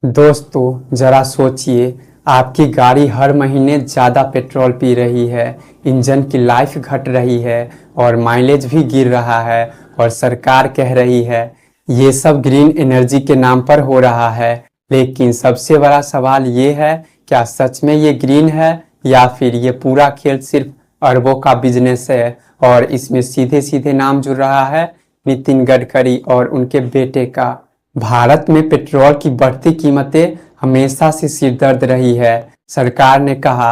दोस्तों जरा सोचिए, आपकी गाड़ी हर महीने ज़्यादा पेट्रोल पी रही है, इंजन की लाइफ घट रही है और माइलेज भी गिर रहा है। और सरकार कह रही है ये सब ग्रीन एनर्जी के नाम पर हो रहा है। लेकिन सबसे बड़ा सवाल ये है, क्या सच में ये ग्रीन है या फिर ये पूरा खेल सिर्फ अरबों का बिजनेस है। और इसमें सीधे सीधे नाम जुड़ रहा है नितिन गडकरी और उनके बेटे का। भारत में पेट्रोल की बढ़ती कीमतें हमेशा से सिरदर्द रही है। सरकार ने कहा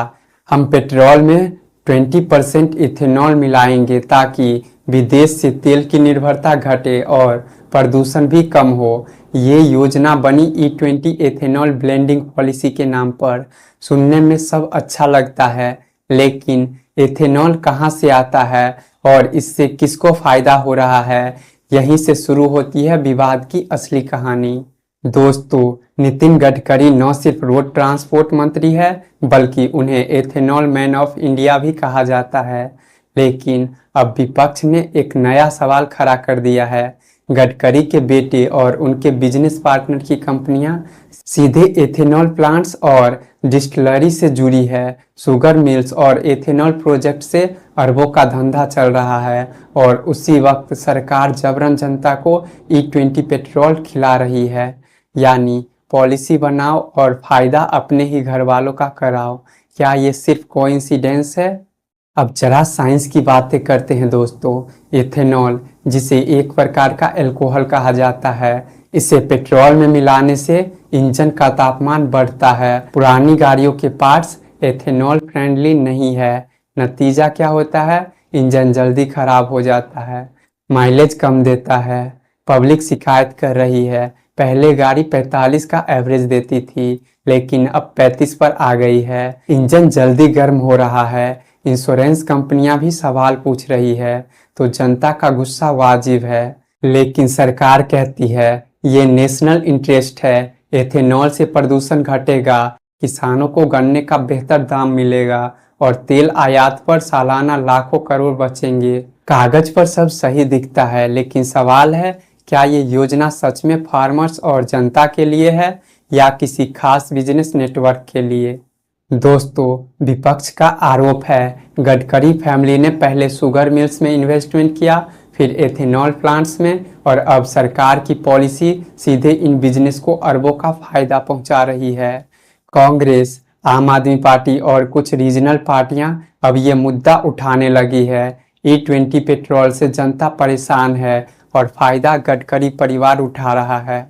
हम पेट्रोल में 20% इथेनॉल मिलाएंगे ताकि विदेश से तेल की निर्भरता घटे और प्रदूषण भी कम हो। ये योजना बनी E20 एथेनॉल ब्लेंडिंग पॉलिसी के नाम पर। सुनने में सब अच्छा लगता है, लेकिन एथेनॉल कहाँ से आता है और इससे किसको फायदा हो रहा है, यहीं से शुरू होती है विवाद की असली कहानी। दोस्तों, नितिन गडकरी न सिर्फ रोड ट्रांसपोर्ट मंत्री है, बल्कि उन्हें एथेनॉल मैन ऑफ इंडिया भी कहा जाता है। लेकिन अब विपक्ष ने एक नया सवाल खड़ा कर दिया है। गडकरी के बेटे और उनके बिजनेस पार्टनर की कंपनियां सीधे एथेनॉल प्लांट्स और डिस्टिलरी से जुड़ी है। शुगर मिल्स और एथेनॉल प्रोजेक्ट से अरबों का धंधा चल रहा है और उसी वक्त सरकार जबरन जनता को E20 पेट्रोल खिला रही है। यानी पॉलिसी बनाओ और फायदा अपने ही घर वालों का कराओ। क्या ये सिर्फ कोइंसिडेंस है? अब जरा साइंस की बातें करते हैं दोस्तों। एथेनॉल, जिसे एक प्रकार का अल्कोहल कहा जाता है, इसे पेट्रोल में मिलाने से इंजन का तापमान बढ़ता है। पुरानी गाड़ियों के पार्ट्स एथेनॉल फ्रेंडली नहीं है। नतीजा क्या होता है? इंजन जल्दी खराब हो जाता है, माइलेज कम देता है। पब्लिक शिकायत कर रही है। पहले गाड़ी 45 का एवरेज देती थी, लेकिन अब 35 पर आ गई है। इंजन जल्दी गर्म हो रहा है। इंश्योरेंस कंपनियां भी सवाल पूछ रही है। तो जनता का गुस्सा वाजिब है, लेकिन सरकार कहती है ये नेशनल इंटरेस्ट है। एथेनॉल से प्रदूषण घटेगा, किसानों को गन्ने का बेहतर दाम मिलेगा और तेल आयात पर सालाना लाखों करोड़ बचेंगे। कागज पर सब सही दिखता है, लेकिन सवाल है क्या ये योजना सच में फार्मर्स और जनता के लिए है या किसी खास बिजनेस नेटवर्क के लिए। दोस्तों, विपक्ष का आरोप है गडकरी फैमिली ने पहले शुगर मिल्स में इन्वेस्टमेंट किया, फिर एथेनॉल प्लांट्स में, और अब सरकार की पॉलिसी सीधे इन बिजनेस को अरबों का फायदा पहुंचा रही है। कांग्रेस, आम आदमी पार्टी और कुछ रीजनल पार्टियां अब ये मुद्दा उठाने लगी है। E20 पेट्रोल से जनता परेशान है और फायदा गडकरी परिवार उठा रहा है।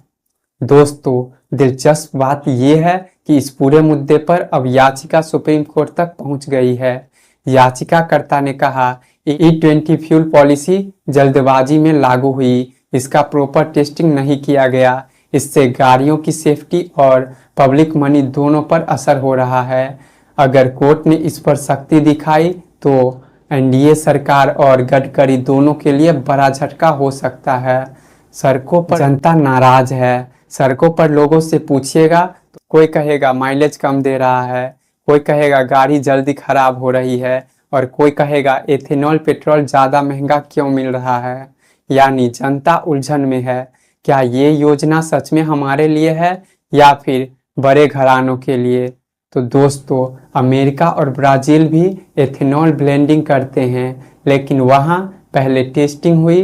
दोस्तों, दिलचस्प बात यह है कि इस पूरे मुद्दे पर अब याचिका सुप्रीम कोर्ट तक पहुंच गई है। याचिकाकर्ता ने कहा E20 फ्यूल पॉलिसी जल्दबाजी में लागू हुई, इसका प्रॉपर टेस्टिंग नहीं किया गया। इससे गाड़ियों की सेफ्टी और पब्लिक मनी दोनों पर असर हो रहा है। अगर कोर्ट ने इस पर सख्ती दिखाई तो NDA सरकार और गडकरी दोनों के लिए बड़ा झटका हो सकता है। सड़कों पर जनता नाराज है। सड़कों पर लोगों से पूछिएगा तो कोई कहेगा माइलेज कम दे रहा है, कोई कहेगा गाड़ी जल्दी खराब हो रही है और कोई कहेगा एथेनॉल पेट्रोल ज़्यादा महंगा क्यों मिल रहा है। यानी जनता उलझन में है। क्या ये योजना सच में हमारे लिए है या फिर बड़े घरानों के लिए। तो दोस्तों, अमेरिका और ब्राज़ील भी एथेनॉल ब्लेंडिंग करते हैं, लेकिन वहाँ पहले टेस्टिंग हुई,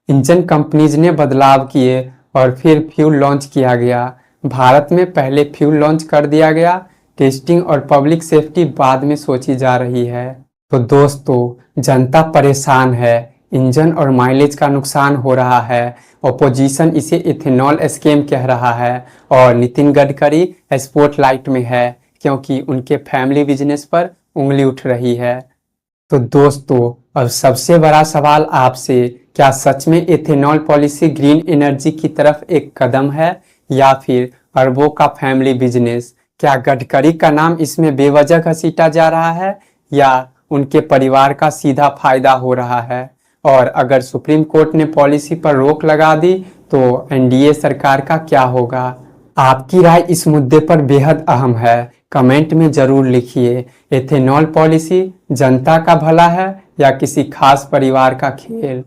इंजन कंपनीज ने बदलाव किए और फिर फ्यूल लॉन्च किया गया। भारत में पहले फ्यूल लॉन्च कर दिया गया, टेस्टिंग और पब्लिक सेफ्टी बाद में सोची जा रही है। तो दोस्तों, जनता परेशान है, इंजन और माइलेज का नुकसान हो रहा है। ओपोजिशन इसे इथेनॉल स्कैम कह रहा है और नितिन गडकरी स्पॉटलाइट में है क्योंकि उनके फैमिली बिजनेस पर उंगली उठ रही है। तो दोस्तों, अब सबसे बड़ा सवाल आपसे, क्या सच में एथेनॉल पॉलिसी ग्रीन एनर्जी की तरफ एक कदम है या फिर अरबों का फैमिली बिजनेस। क्या गडकरी का नाम इसमें बेवजह घसीटा जा रहा है या उनके परिवार का सीधा फायदा हो रहा है। और अगर सुप्रीम कोर्ट ने पॉलिसी पर रोक लगा दी तो NDA सरकार का क्या होगा। आपकी राय इस मुद्दे पर बेहद अहम है। कमेंट में जरूर लिखिए। एथेनॉल पॉलिसी जनता का भला है या किसी खास परिवार का खेल।